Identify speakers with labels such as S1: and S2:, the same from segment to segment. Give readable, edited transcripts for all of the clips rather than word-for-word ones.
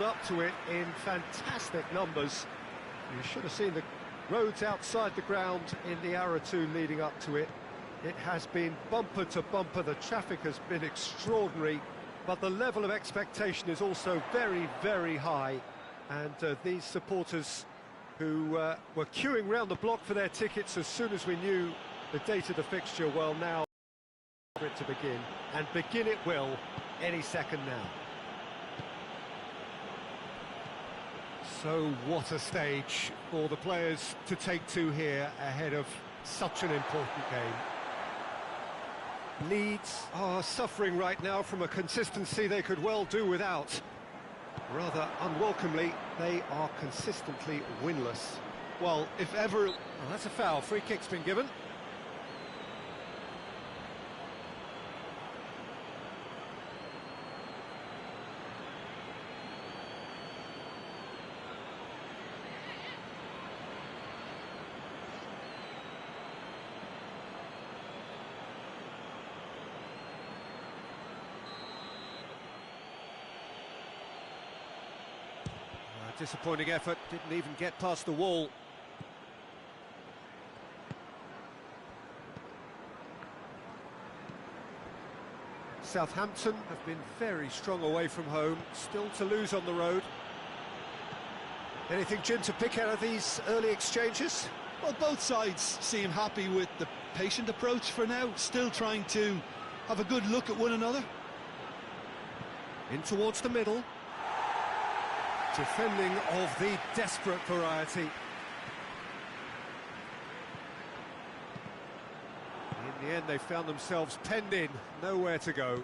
S1: up to it in fantastic numbers. You should have seen the roads outside the ground in the hour or two leading up to it. It has been bumper to bumper. The traffic has been extraordinary, but the level of expectation is also very, very high. And these supporters who were queuing round the block for their tickets as soon as we knew the date of the fixture, well, now for it to begin, and begin it will any second now. So what a stage for the players to take to here ahead of such an important game. Leeds are suffering right now from a consistency they could well do without. Rather unwelcomely, they are consistently winless. Well, if ever... Well, that's a foul. Free kick's been given. Disappointing effort, didn't even get past the wall. Southampton have been very strong away from home, still to lose on the road. Anything, Jim, to pick out of these early exchanges?
S2: Well, both sides seem happy with the patient approach for now, still trying to have a good look at one another.
S1: In towards the middle. Defending of the desperate variety. In the end, they found themselves penned in, nowhere to go.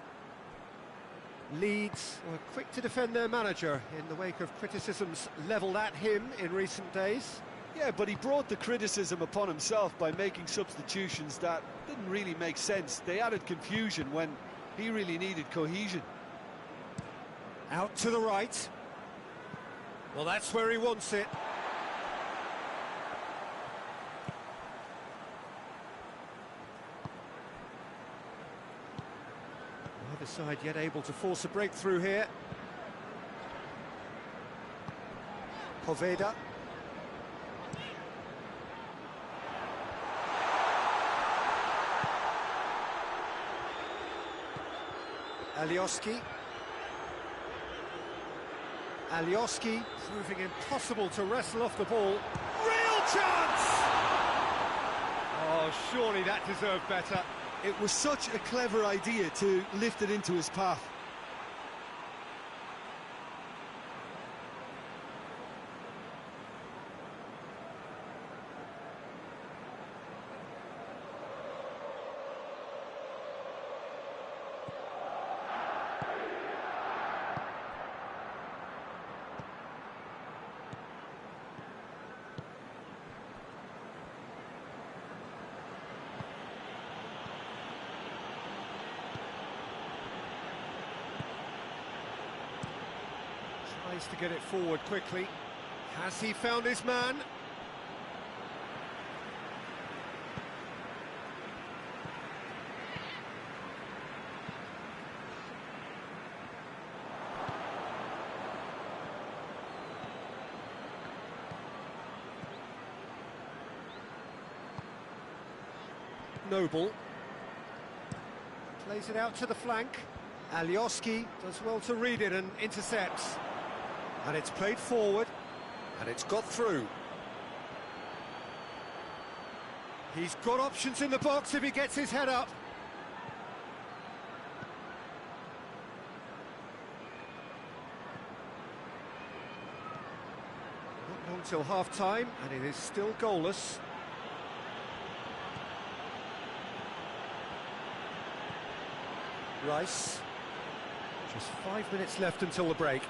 S1: Leeds were quick to defend their manager in the wake of criticisms levelled at him in recent days.
S2: Yeah, but he brought the criticism upon himself by making substitutions that didn't really make sense. They added confusion when he really needed cohesion.
S1: Out to the right. Well, that's where he wants it. Neither side yet able to force a breakthrough here. Poveda. Alioski. Alioski proving impossible to wrestle off the ball. Real chance! Oh, surely that deserved better.
S2: It was such a clever idea to lift it into his path.
S1: Tries to get it forward quickly. Has he found his man? Noble. Plays it out to the flank. Alioski does well to read it and intercepts. And it's played forward, and it's got through. He's got options in the box if he gets his head up. Not long till half-time, and it is still goalless. Rice. Just 5 minutes left until the break.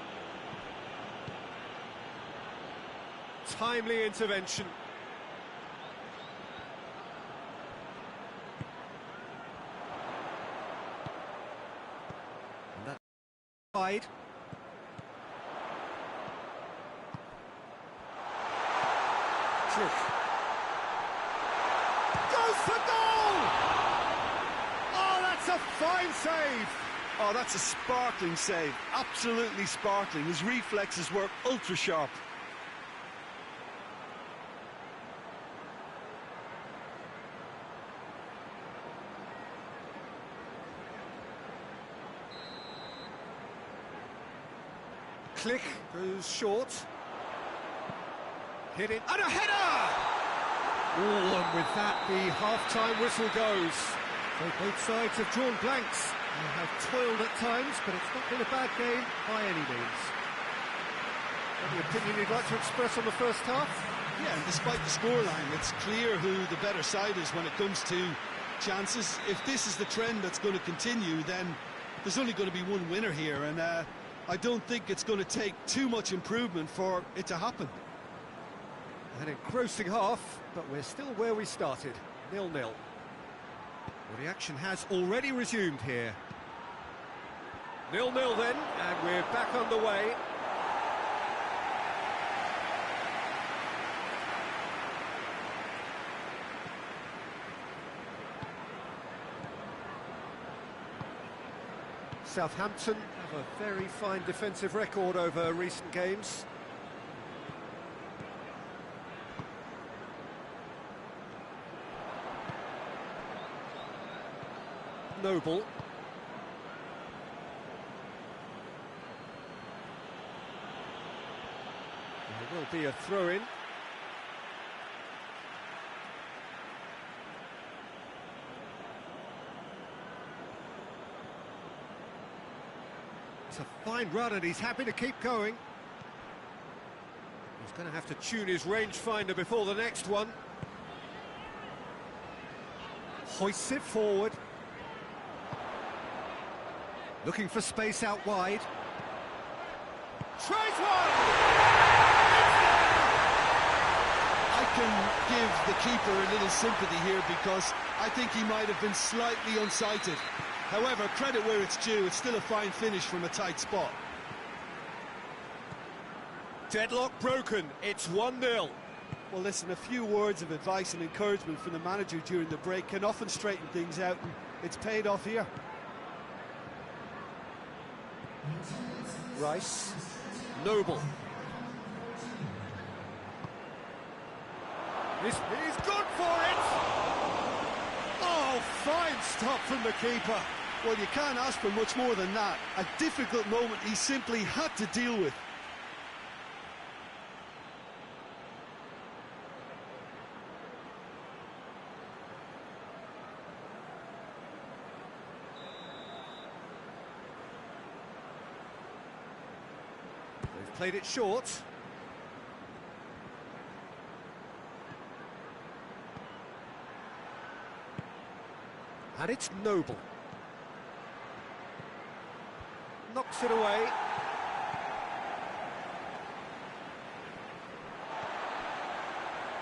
S1: Timely intervention. And that's wide. Goes for goal! Oh, that's a fine save!
S2: Oh, that's a sparkling save. Absolutely sparkling. His reflexes were ultra sharp.
S1: Click goes short. Hit it, and a header! Oh, and with that, the half-time whistle goes. So both sides have drawn blanks. They have toiled at times, but it's not been a bad game by any means. Any opinion you'd like to express on the first half?
S2: Yeah, and despite the scoreline, it's clear who the better side is when it comes to chances. If this is the trend that's going to continue, then there's only going to be one winner here, and I don't think it's going to take too much improvement for it to happen.
S1: An engrossing half, but we're still where we started, 0-0. Well, the action has already resumed here. 0-0 then, and we're back underway. Southampton have a very fine defensive record over recent games. Noble. There will be a throw-in. It's a fine run and he's happy to keep going. He's going to have to tune his rangefinder before the next one. Hoists it forward. Looking for space out wide. Tries one!
S2: I can give the keeper a little sympathy here because I think he might have been slightly unsighted. However, credit where it's due, it's still a fine finish from a tight spot.
S1: Deadlock broken, it's 1-0.
S2: Well, listen, a few words of advice and encouragement from the manager during the break can often straighten things out, and it's paid off here.
S1: Rice, Noble. He's good for it! Oh, fine stop from the keeper.
S2: Well, you can't ask for much more than that. A difficult moment he simply had to deal with.
S1: They've played it short. And it's Noble. Knocks it away.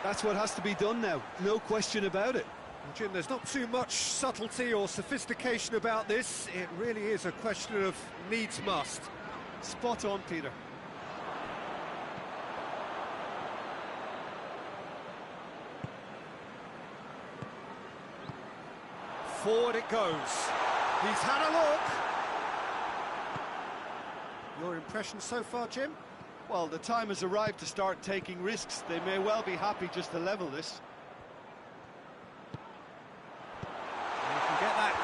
S2: That's what has to be done now, no question about it.
S1: Well, Jim, there's not too much subtlety or sophistication about this. It really is a question of needs must.
S2: Spot on, Peter.
S1: Forward it goes. He's had a look. Your impression so far, Jim?
S2: Well, the time has arrived to start taking risks. They may well be happy just to level this.
S1: They can get that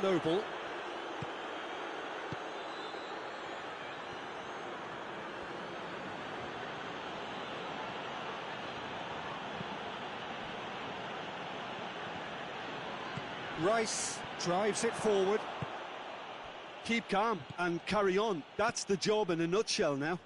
S1: clear. Noble. Rice drives it forward.
S2: Keep calm and carry on. That's the job in a nutshell now.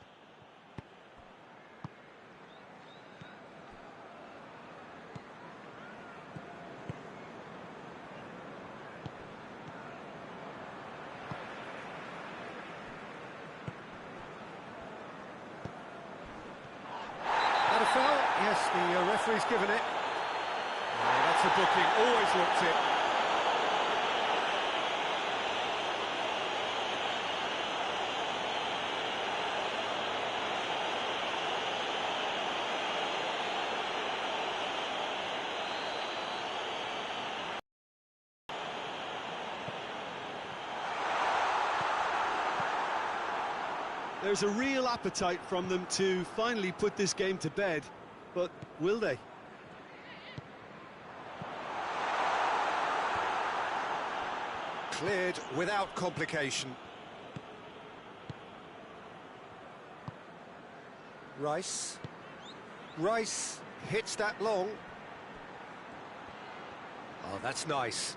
S1: That a foul? Yes, the referee's given it. Oh, that's a booking, always looked it.
S2: There's a real appetite from them to finally put this game to bed, but will they?
S1: Cleared without complication. Rice hits that long. Oh, that's nice.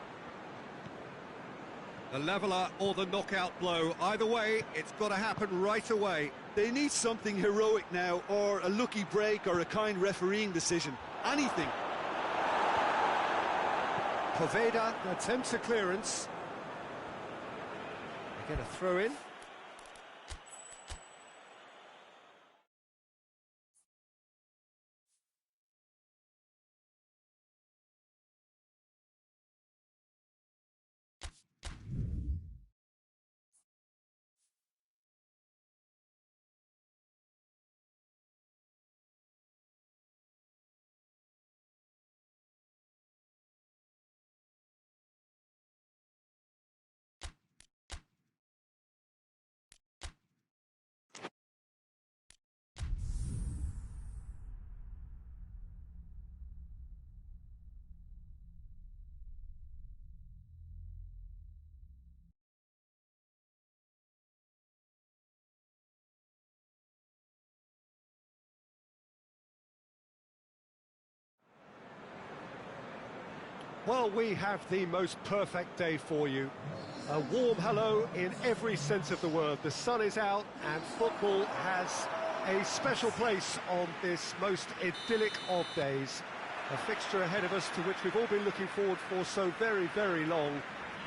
S1: The leveller or the knockout blow. Either way, it's got to happen right away.
S2: They need something heroic now, or a lucky break, or a kind refereeing decision. Anything.
S1: Poveda attempts a clearance. They get a throw in. Well, we have the most perfect day for you. A warm hello in every sense of the word. The sun is out and football has a special place on this most idyllic of days. A fixture ahead of us to which we've all been looking forward for so very, very long,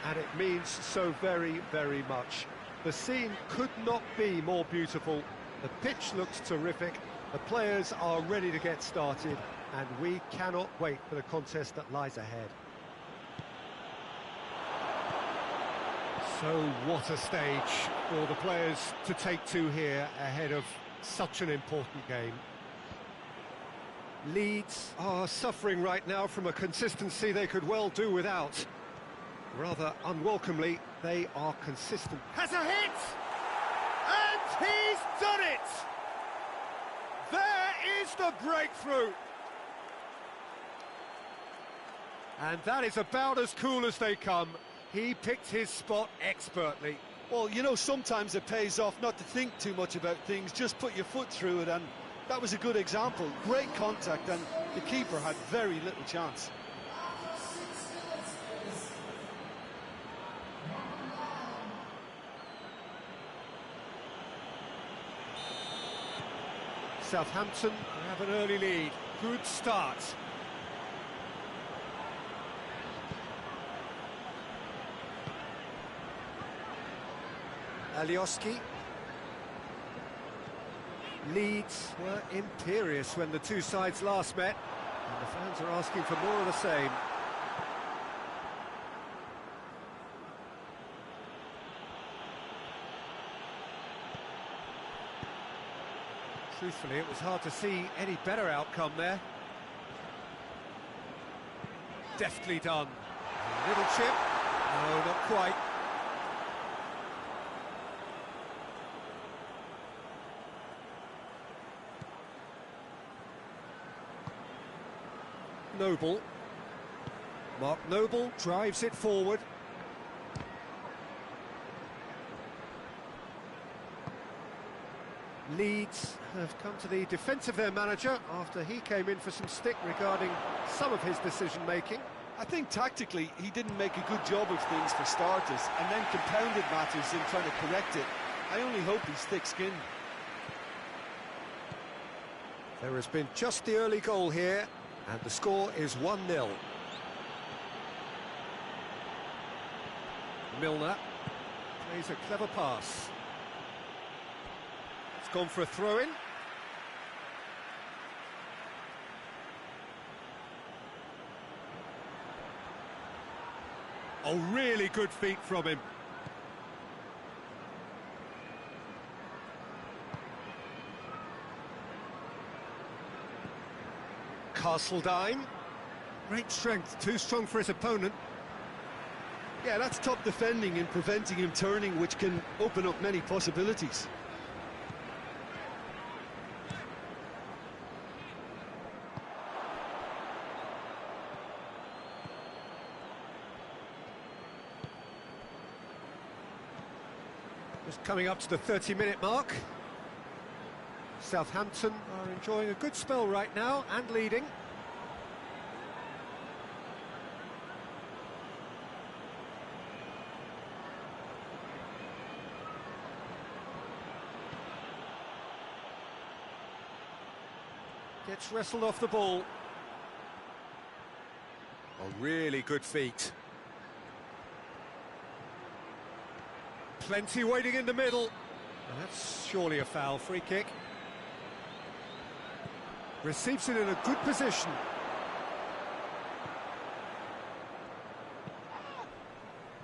S1: and it means so very, very much. The scene could not be more beautiful. The pitch looks terrific. The players are ready to get started, and we cannot wait for the contest that lies ahead. So what a stage for the players to take to here ahead of such an important game. Leeds are suffering right now from a consistency they could well do without. Rather unwelcomely, they are consistent. Has a hit! And he's done it! There is the breakthrough! And that is about as cool as they come. He picked his spot expertly.
S2: Well, you know, sometimes it pays off not to think too much about things, just put your foot through it, and that was a good example. Great contact, and the keeper had very little chance.
S1: Southampton have an early lead. Good start. Alioski. Leeds were imperious when the two sides last met, and the fans are asking for more of the same. Truthfully, it was hard to see any better outcome there. Deftly done. A little chip. No, not quite. Noble. Mark Noble drives it forward. Leeds have come to the defence of their manager after he came in for some stick regarding some of his decision-making.
S2: I think tactically he didn't make a good job of things for starters, and then compounded matters in trying to correct it. I only hope he's thick-skinned.
S1: There has been just the early goal here, and the score is 1-0. Milner plays a clever pass. It's gone for a throw-in. Oh, really good feet from him. Castledine. Great strength, too strong for his opponent.
S2: Yeah, that's top defending and preventing him turning, which can open up many possibilities.
S1: Just coming up to the 30-minute mark. Southampton are enjoying a good spell right now and leading. Gets wrestled off the ball. Oh, really good feet. Plenty waiting in the middle. That's surely a foul. Free kick. Receives it in a good position.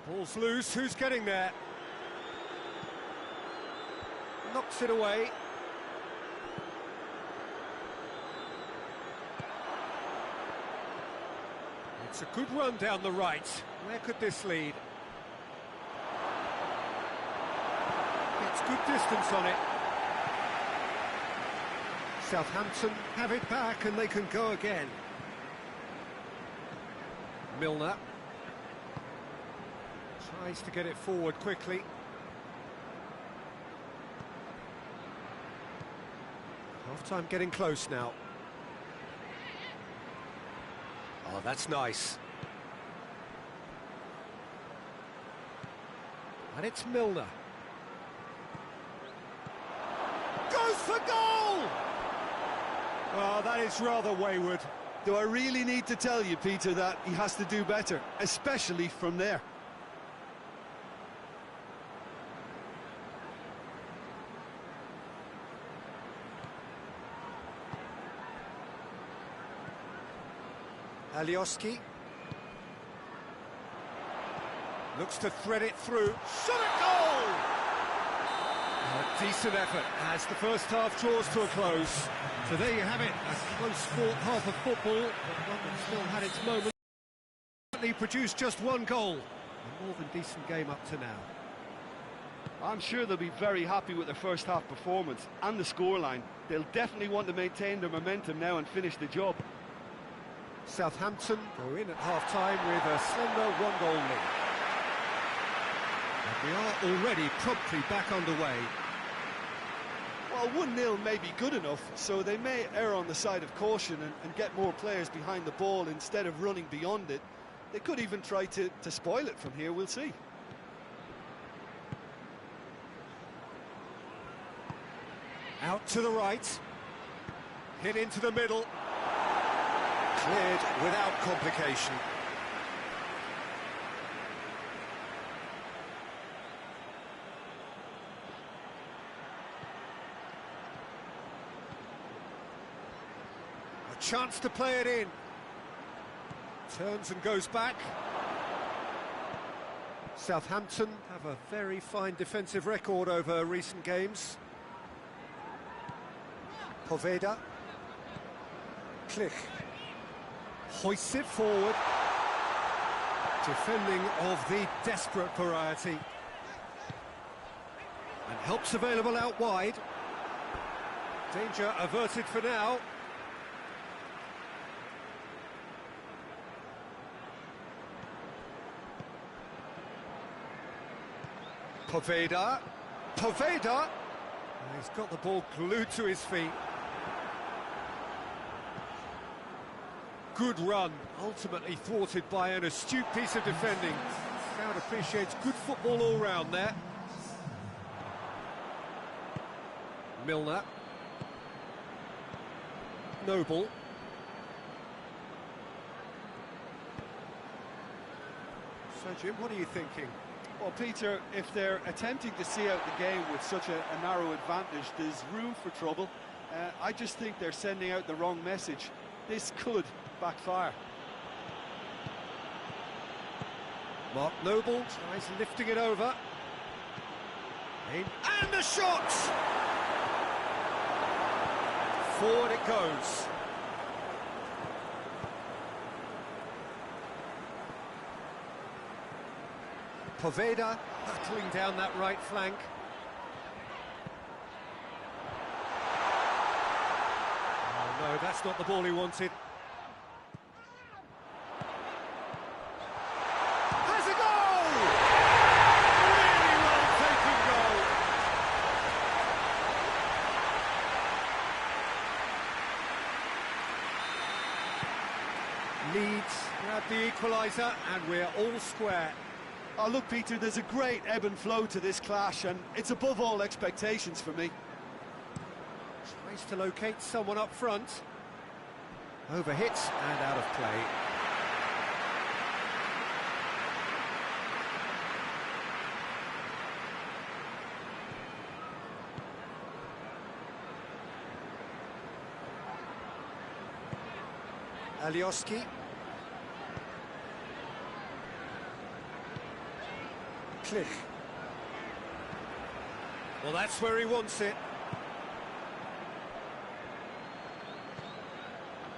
S1: Ball's loose. Who's getting there? Knocks it away. It's a good run down the right. Where could this lead? Gets good distance on it. Southampton have it back and they can go again. Milner tries to get it forward quickly. Half-time getting close now. Oh, that's nice. And it's Milner. Goes for goal! Oh, that is rather wayward.
S2: Do I really need to tell you, Peter, that he has to do better, especially from there?
S1: Alioski looks to thread it through. Shot at goal! A decent effort as the first half draws to a close. So there you have it, a close-fought half of football, but one that still had its moment. He produced just one goal. A more than decent game up to now.
S3: I'm sure they'll be very happy with their first half performance and the scoreline. They'll definitely want to maintain their momentum now and finish the job.
S1: Southampton go in at half-time with a slender one-goal lead. And we are already promptly back underway.
S2: Well, 1-0 may be good enough, so they may err on the side of caution and get more players behind the ball instead of running beyond it. They could even try to spoil it from here, we'll see.
S1: Out to the right. Hit into the middle. Cleared without complication. A chance to play it in. Turns and goes back. Southampton have a very fine defensive record over recent games. Poveda. Klich. Hoists it forward. Defending of the desperate variety. And help's available out wide. Danger averted for now. Poveda. Poveda! He's got the ball glued to his feet. Good run, ultimately thwarted by an astute piece of defending. Crowd appreciates good football all round there. Milner. Noble. So, Jim, what are you thinking?
S3: Well, Peter, if they're attempting to see out the game with such a narrow advantage, there's room for trouble. I just think they're sending out the wrong message. This could backfire.
S1: Mark Noble tries lifting it over. In, and the shot! Forward it goes. Poveda battling down that right flank. Oh no, that's not the ball he wanted. Has a goal! Really well taken goal. the equaliser, and we're all square.
S3: Oh, look, Peter, there's a great ebb and flow to this clash, and it's above all expectations for me.
S1: Tries to locate someone up front. Overhit and out of play. Alioski. Klich. Well, that's where he wants it.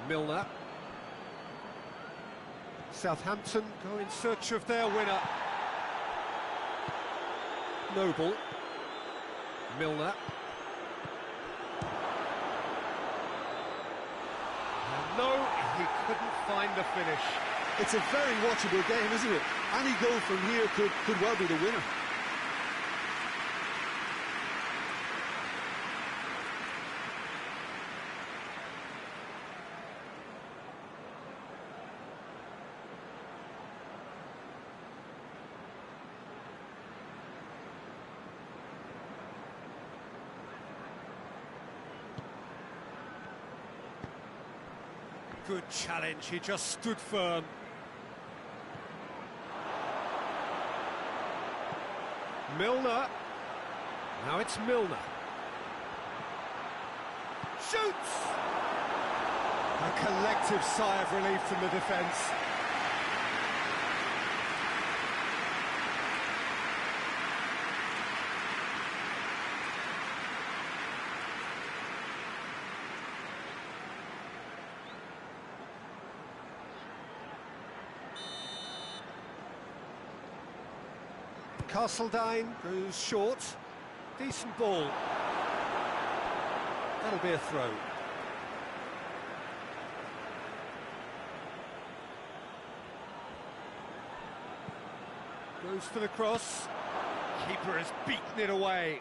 S1: Milner. Southampton go in search of their winner. Noble. Milner. And no, he couldn't find the finish.
S3: It's a very watchable game, isn't it? Any goal from here could well be the winner.
S1: Good challenge, he just stood firm. Milner. Now it's Milner. Shoots! A collective sigh of relief from the defence. Castledine goes short. Decent ball. That'll be a throw. Goes for the cross. Keeper has beaten it away.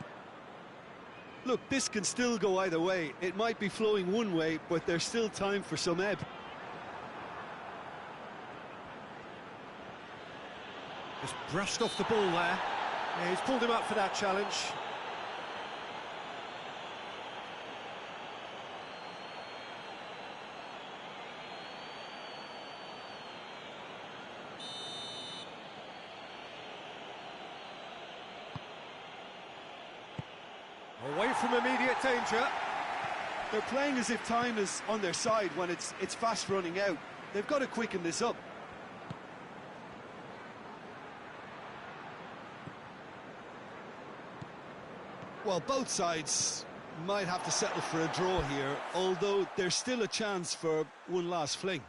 S3: Look, this can still go either way. It might be flowing one way, but there's still time for some ebb.
S1: Just brushed off the ball there. Yeah, he's pulled him up for that challenge. Away from immediate danger.
S3: They're playing as if time is on their side when it's fast running out. They've got to quicken this up. Well, both sides might have to settle for a draw here, although there's still a chance for one last fling.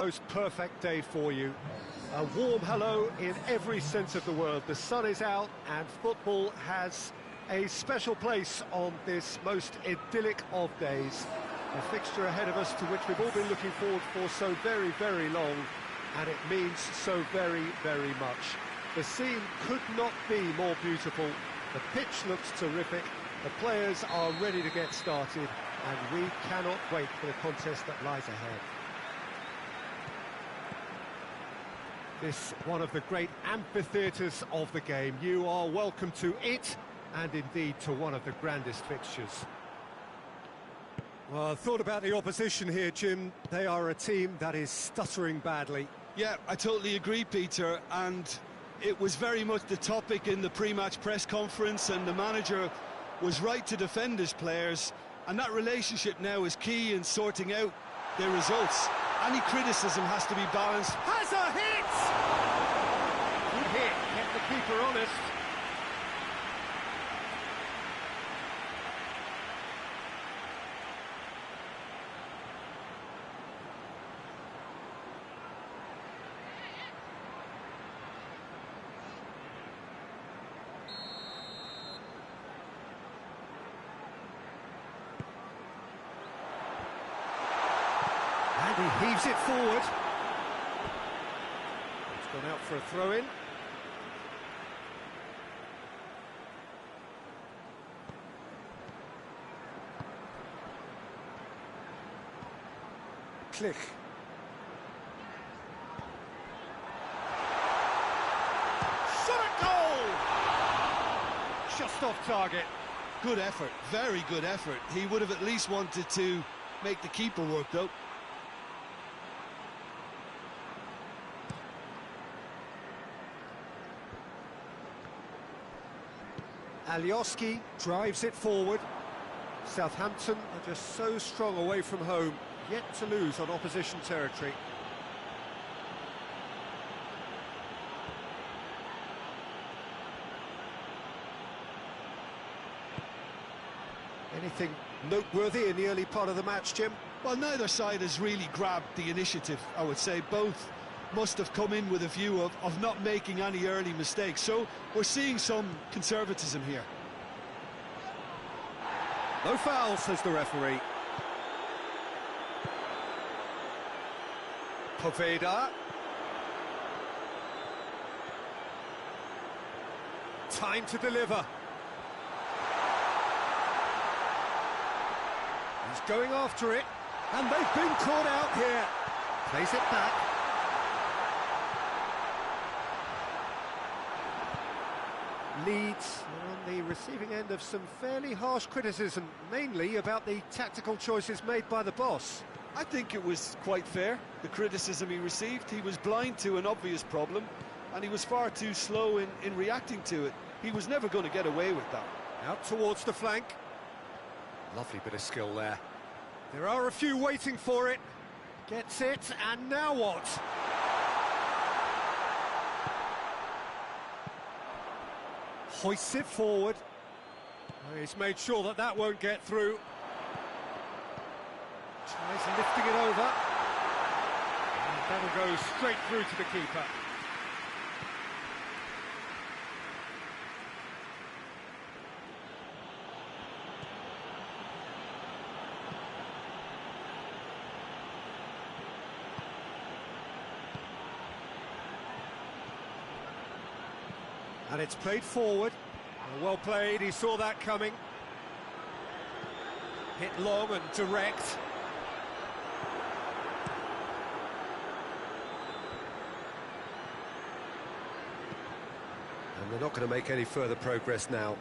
S1: Most perfect day for you. A warm hello in every sense of the word. The sun is out and football has a special place on this most idyllic of days. A fixture ahead of us to which we've all been looking forward for so very, very long, and it means so very, very much. The scene could not be more beautiful. The pitch looks terrific. The players are ready to get started, and we cannot wait for the contest that lies ahead. This one of the great amphitheatres of the game. You are welcome to it, and indeed to one of the grandest fixtures. Well, I thought about the opposition here, Jim. They are a team that is stuttering badly.
S2: Yeah, I totally agree, Peter, and it was very much the topic in the pre-match press conference, and the manager was right to defend his players, and that relationship now is key in sorting out their results. Any criticism has to be balanced.
S1: Has a hit! Good hit, kept the keeper honest. And he heaves it forward. It's gone out for a throw-in. Click. Shot at goal! Just off target.
S2: Good effort, very good effort. He would have at least wanted to make the keeper work, though.
S1: Alioski drives it forward. Southampton are just so strong away from home, yet to lose on opposition territory. Anything noteworthy in the early part of the match, Jim?
S2: Well, neither side has really grabbed the initiative, I would say. Both must have come in with a view of not making any early mistakes. So we're seeing some conservatism here.
S1: No foul, says the referee. Poveda. Time to deliver. He's going after it, and they've been caught out here. Plays it back. Leeds are on the receiving end of some fairly harsh criticism, mainly about the tactical choices made by the boss.
S3: I think it was quite fair, the criticism he received. He was blind to an obvious problem, and he was far too slow in reacting to it. He was never going to get away with that.
S1: Out towards the flank. Lovely bit of skill there. There are a few waiting for it. Gets it, and now what? Hoists it forward. Well, he's made sure that that won't get through. Tries lifting it over. And that'll go straight through to the keeper. And it's played forward. Well played, he saw that coming. Hit long and direct. And they're not going to make any further progress now.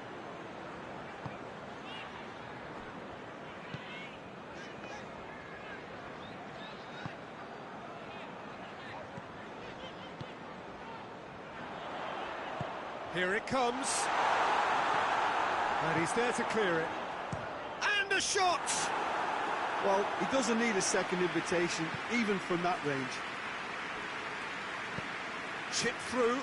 S1: Here it comes. And he's there to clear it. And a shot!
S3: Well, he doesn't need a second invitation, even from that range.
S1: Chip through.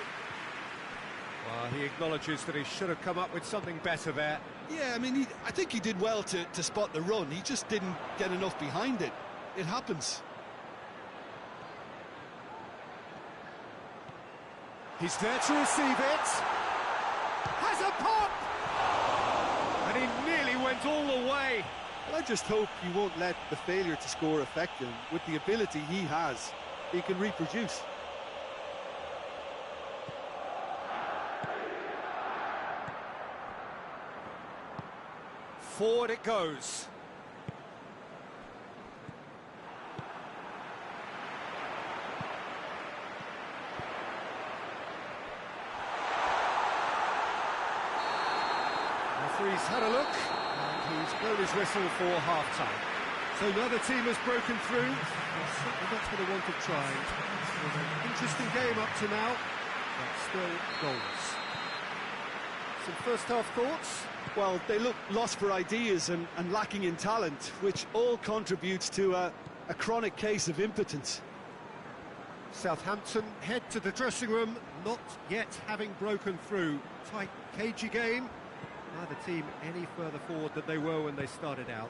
S1: Well, he acknowledges that he should have come up with something better there.
S2: Yeah, I mean, I think he did well to spot the run. He just didn't get enough behind it. It happens.
S1: He's there to receive it. Has a pop! And he nearly went all the way.
S3: Well, I just hope you won't let the failure to score affect him. With the ability he has, he can reproduce.
S1: Forward it goes. Referee's had a look, and he's blown his whistle for half-time. So neither team has broken through. They're certainly not for the want of trying. It's been an interesting game up to now, but still goals. Some first-half thoughts?
S3: Well, they look lost for ideas and lacking in talent, which all contributes to a chronic case of impotence.
S1: Southampton head to the dressing room, not yet having broken through. Tight, cagey game. Neither team any further forward than they were when they started out.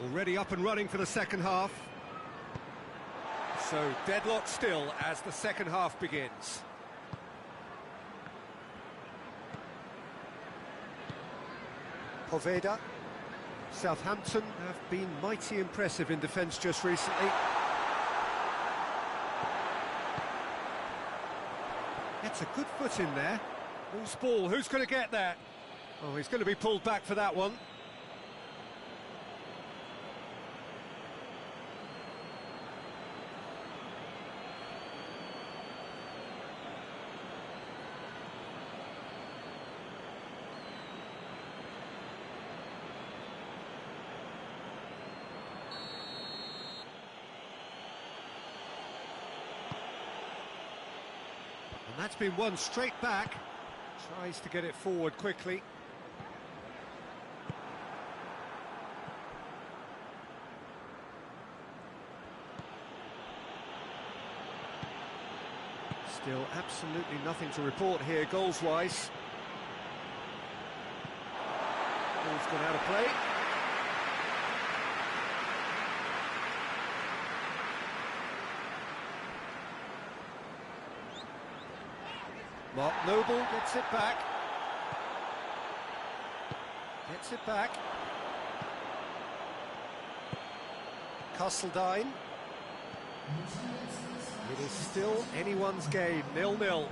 S1: Already up and running for the second half. So deadlock still as the second half begins. Poveda. Southampton have been mighty impressive in defence just recently. Gets a good foot in there. Loose ball, who's going to get that? Oh, he's going to be pulled back for that one. And that's been won straight back. Tries to get it forward quickly. Still absolutely nothing to report here goals-wise. Ball's gone out of play. Mark Noble gets it back. Gets it back. Castledine. It is still anyone's game, 0-0.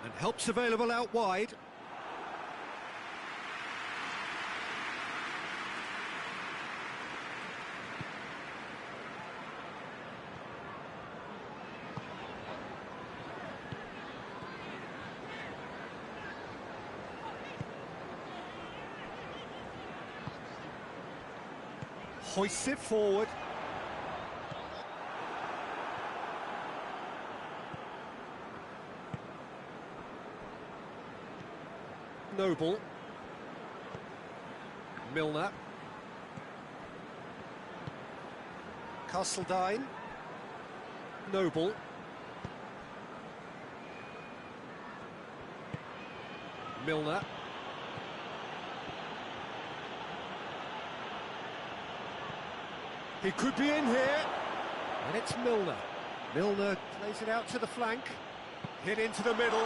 S1: And help's available out wide. Hoists it forward. Noble. Milner. Castledine. Noble. Milner. He could be in here, and it's Milner. Milner plays it out to the flank, hit into the middle.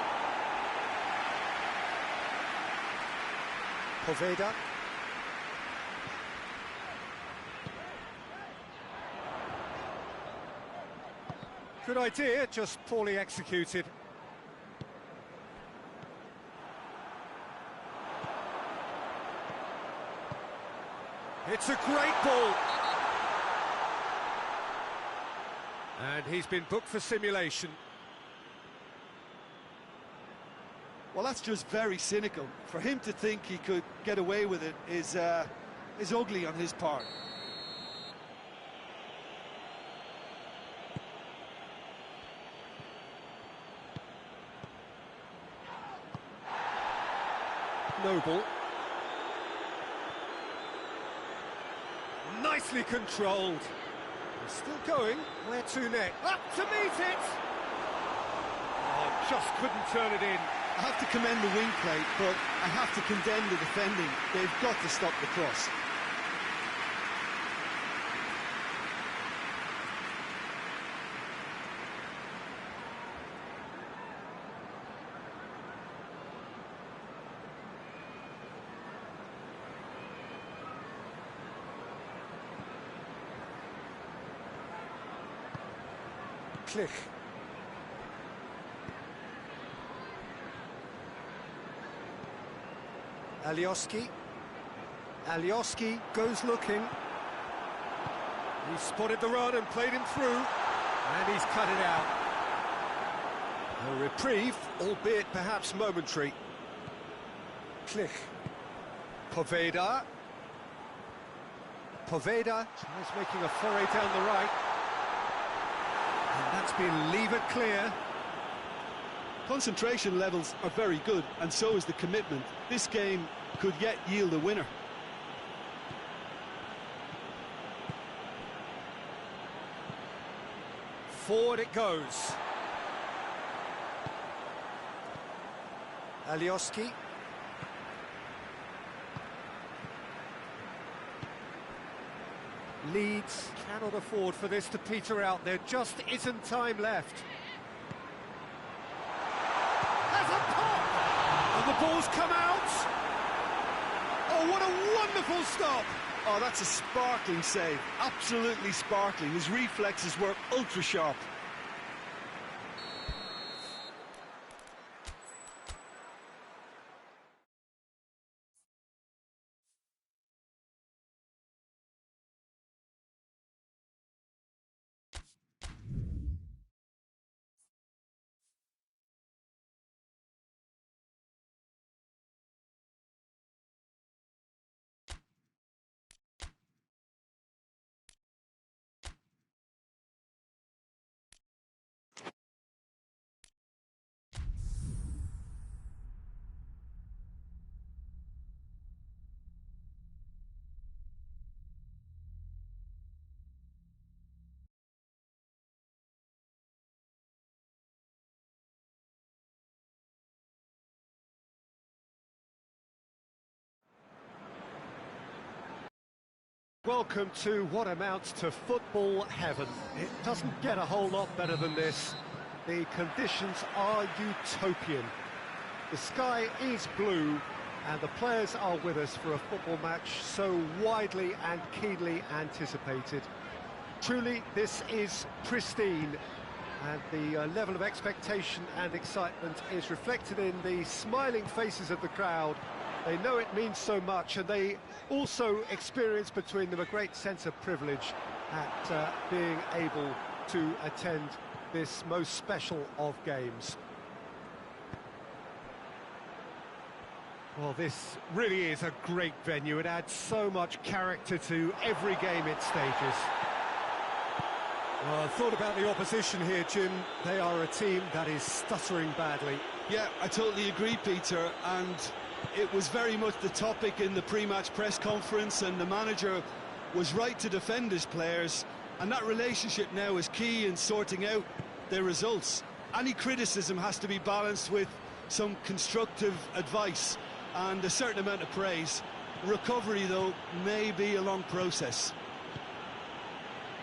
S1: Poveda. Good idea, just poorly executed. It's a great ball. And he's been booked for simulation.
S3: Well, that's just very cynical. For him to think he could get away with it is ugly on his part.
S1: Noble. Nicely controlled. Still going. Where to next? Up to meet it! Oh, just couldn't turn it in.
S3: I have to commend the wing play, but I have to condemn the defending. They've got to stop the cross.
S1: Click. Alioski. Alioski goes looking. He spotted the run and played him through, and he's cut it out. A reprieve, albeit perhaps momentary. Click. Poveda. Poveda tries making a foray down the right. And that's been levered clear.
S2: Concentration levels are very good, and so is the commitment. This game could yet yield a winner.
S1: Forward it goes. Alioski. Leeds cannot afford for this to peter out. There just isn't time left. Has a pop! And the ball's come out! Oh, what a wonderful stop!
S2: Oh, that's a sparkling save. Absolutely sparkling. His reflexes were ultra sharp.
S1: Welcome to what amounts to football heaven. It doesn't get a whole lot better than this. The conditions are utopian. The sky is blue, and the players are with us for a football match so widely and keenly anticipated. Truly, this is pristine, and the level of expectation and excitement is reflected in the smiling faces of the crowd. They know it means so much, and they also experience between them a great sense of privilege at being able to attend this most special of games. Well, this really is a great venue. It adds so much character to every game it stages. Well, I thought about the opposition here, Jim. They are a team that is stuttering badly.
S2: Yeah, I totally agree, Peter, and it was very much the topic in the pre-match press conference, and the manager was right to defend his players, and that relationship now is key in sorting out their results. Any criticism has to be balanced with some constructive advice and a certain amount of praise. Recovery, though, may be a long process.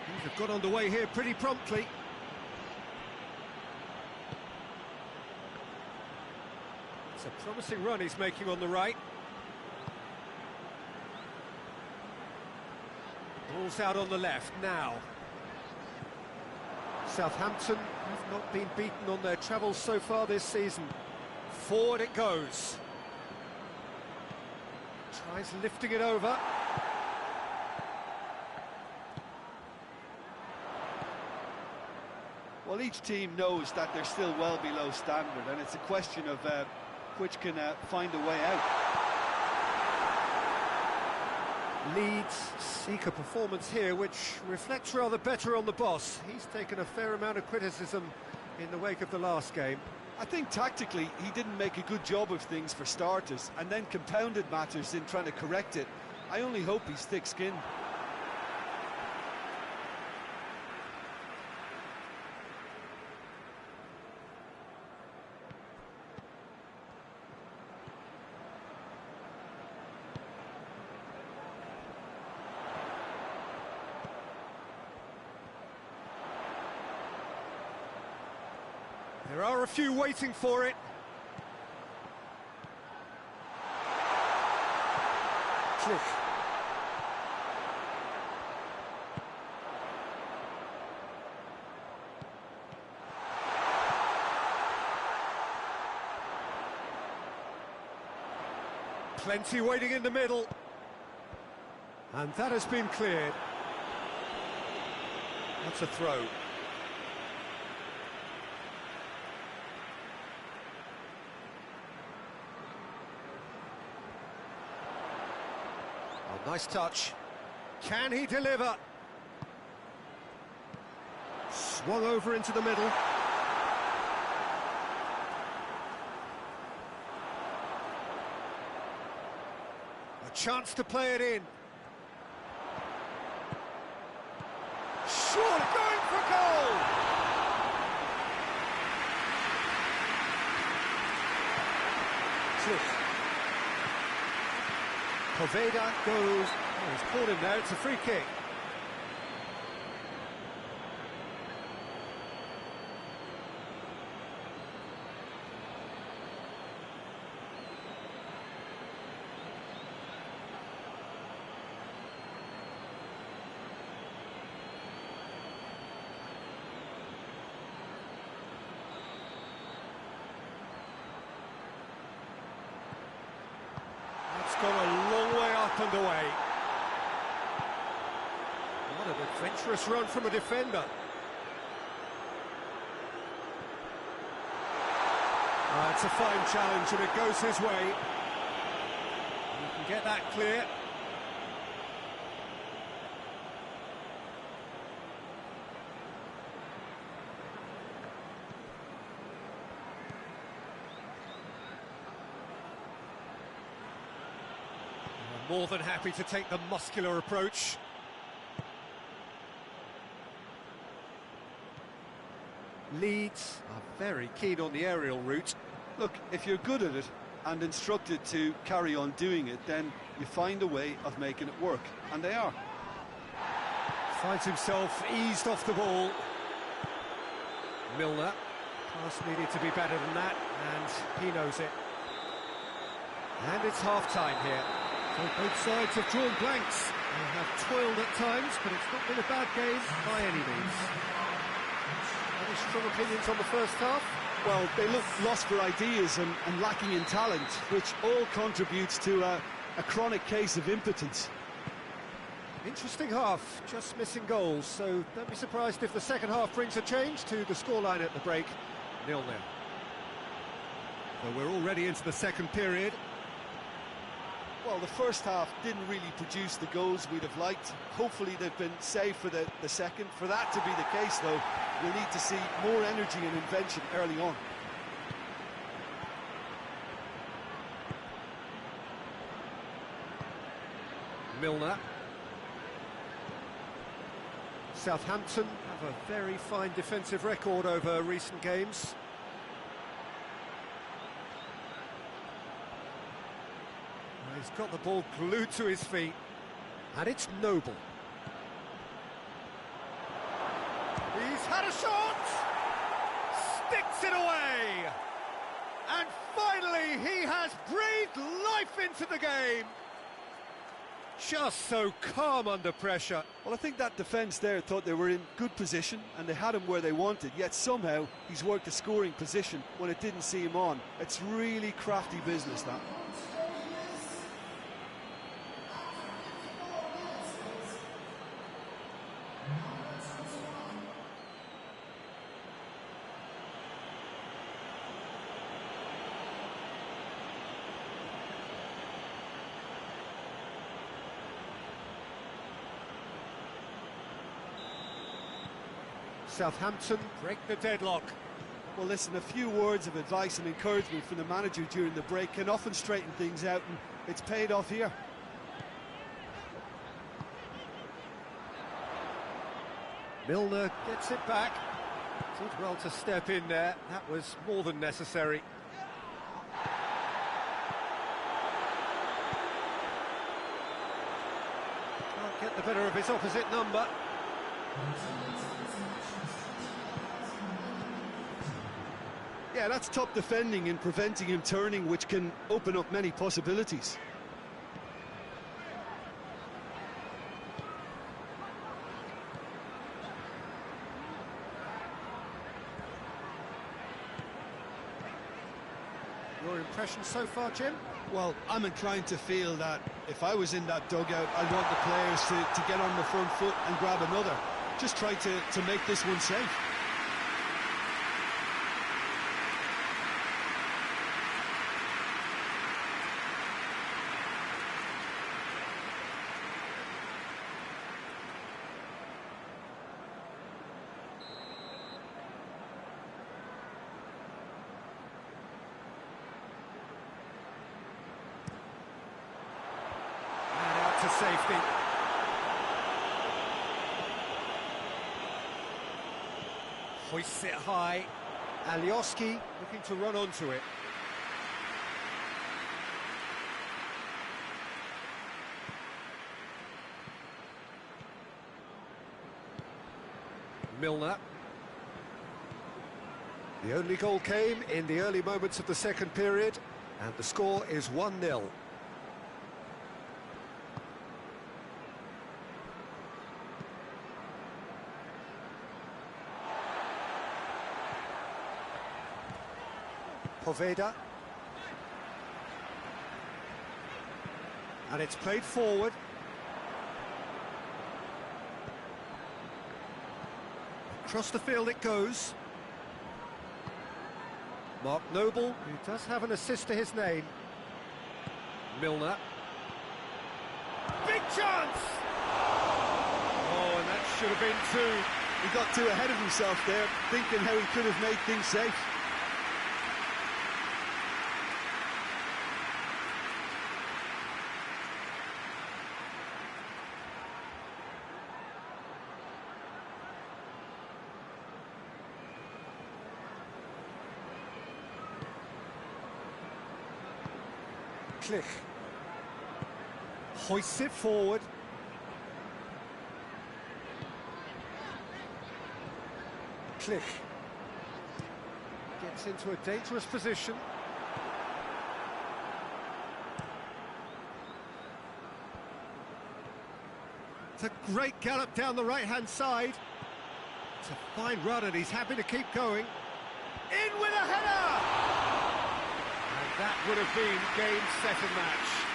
S1: Things have got underway here pretty promptly. It's a promising run he's making on the right. Ball's out on the left now. Southampton have not been beaten on their travels so far this season. Forward it goes. Tries lifting it over.
S3: Well, each team knows that they're still well below standard, and it's a question of which can find a way out.
S1: Leeds seek a performance here which reflects rather better on the boss. He's taken a fair amount of criticism in the wake of the last game.
S3: I think tactically he didn't make a good job of things for starters, and then compounded matters in trying to correct it. I only hope he's thick-skinned.
S1: There are a few waiting for it. Cliff. Plenty waiting in the middle. And that has been cleared. That's a throw. Oh, nice touch. Can he deliver? Swung over into the middle. A chance to play it in. Surely going for goal! Poveda goes... Oh, he's caught him there, it's a free kick. It's gone a long way up and away. What an adventurous run from a defender. It's a fine challenge and it goes his way. You can get that clear. More than happy to take the muscular approach. Leeds are very keen on the aerial route.
S3: Look, if you're good at it and instructed to carry on doing it, then you find a way of making it work, and they are.
S1: Finds himself eased off the ball. Milner. Pass needed to be better than that, and he knows it. And it's half-time here. So both sides have drawn blanks. They have toiled at times, but it's not been a bad game by any means. Any strong opinions on the first half?
S3: Well, they look lost for ideas and lacking in talent, which all contributes to a chronic case of impotence.
S1: Interesting half, just missing goals, so don't be surprised if the second half brings a change to the scoreline at the break. 0-0. So we're already into the second period.
S3: Well, the first half didn't really produce the goals we'd have liked. Hopefully they've been saved for the second. For that to be the case, though, we'll need to see more energy and invention early on.
S1: Milner. Southampton have a very fine defensive record over recent games. He's got the ball glued to his feet, and it's Noble. He's had a shot! Sticks it away! And finally, he has breathed life into the game! Just so calm under pressure.
S3: Well, I think that defence there thought they were in good position, and they had him where they wanted, yet somehow he's worked a scoring position when it didn't see him on. It's really crafty business, that.
S1: Southampton break the deadlock.
S3: Well, listen, a few words of advice and encouragement from the manager during the break can often straighten things out, and it's paid off here.
S1: Milner gets it back. Did well to step in there. That was more than necessary. Can't get the better of his opposite number.
S3: Yeah, that's top defending and preventing him turning, which can open up many possibilities.
S1: Your impression so far, Jim?
S2: Well, I'm inclined to feel that if I was in that dugout, I'd want the players to get on the front foot and grab another. Just try to make this one safe.
S1: To safety. Hoists it high. Alioski looking to run onto it. Milner. The only goal came in the early moments of the second period, and the score is 1-0. Poveda. And it's played forward. Across the field it goes. Mark Noble, who does have an assist to his name. Milner. Big chance! Oh, and that should have been two.
S3: He got too ahead of himself there, thinking how he could have made things safe.
S1: Klich hoists it forward. Klich gets into a dangerous position. It's a great gallop down the right-hand side. It's a fine run and he's happy to keep going. In with a header! That would have been game, set and match.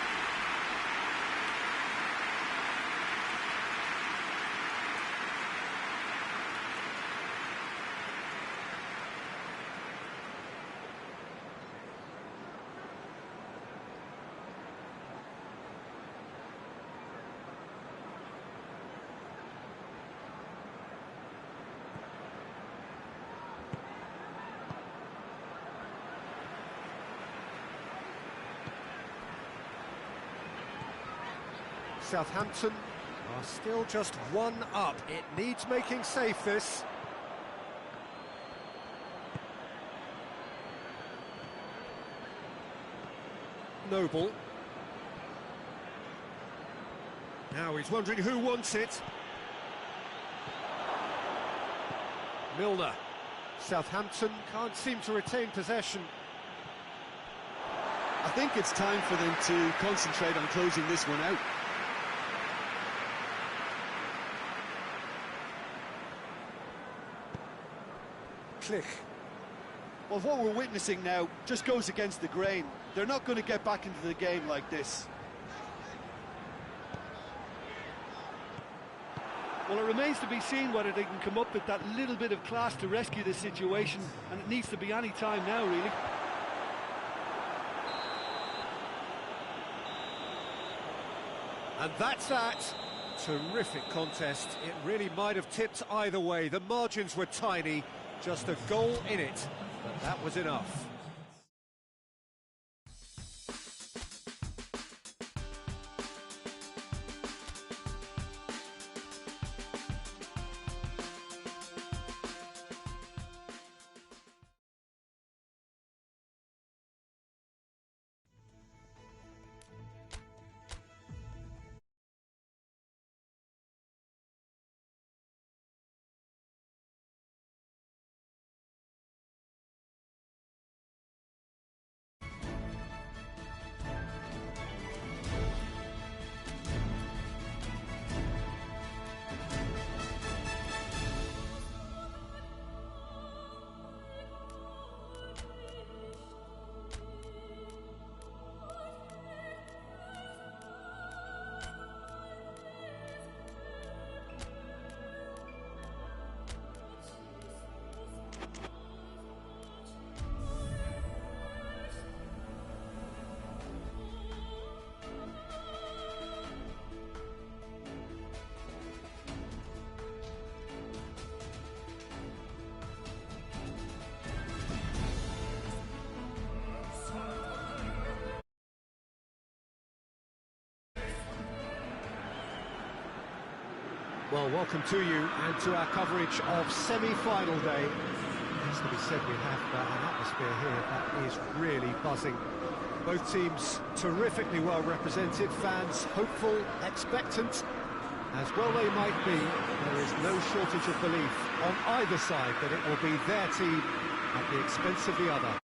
S1: Southampton are still just one up. It needs making safe, this. Noble. Now he's wondering who wants it. Milner. Southampton can't seem to retain possession.
S3: I think it's time for them to concentrate on closing this one out.
S1: Klich.
S3: Well, what we're witnessing now just goes against the grain. They're not going to get back into the game like this. Well, it remains to be seen whether they can come up with that little bit of class to rescue this situation, and it needs to be any time now, really.
S1: And that's that. Terrific contest. It really might have tipped either way. The margins were tiny, just a goal in it, but that was enough. Well, welcome to you and to our coverage of semi-final day. It has to be said, we have an atmosphere here that is really buzzing. Both teams terrifically well represented, fans hopeful, expectant. As well they might be, there is no shortage of belief on either side that it will be their team at the expense of the other.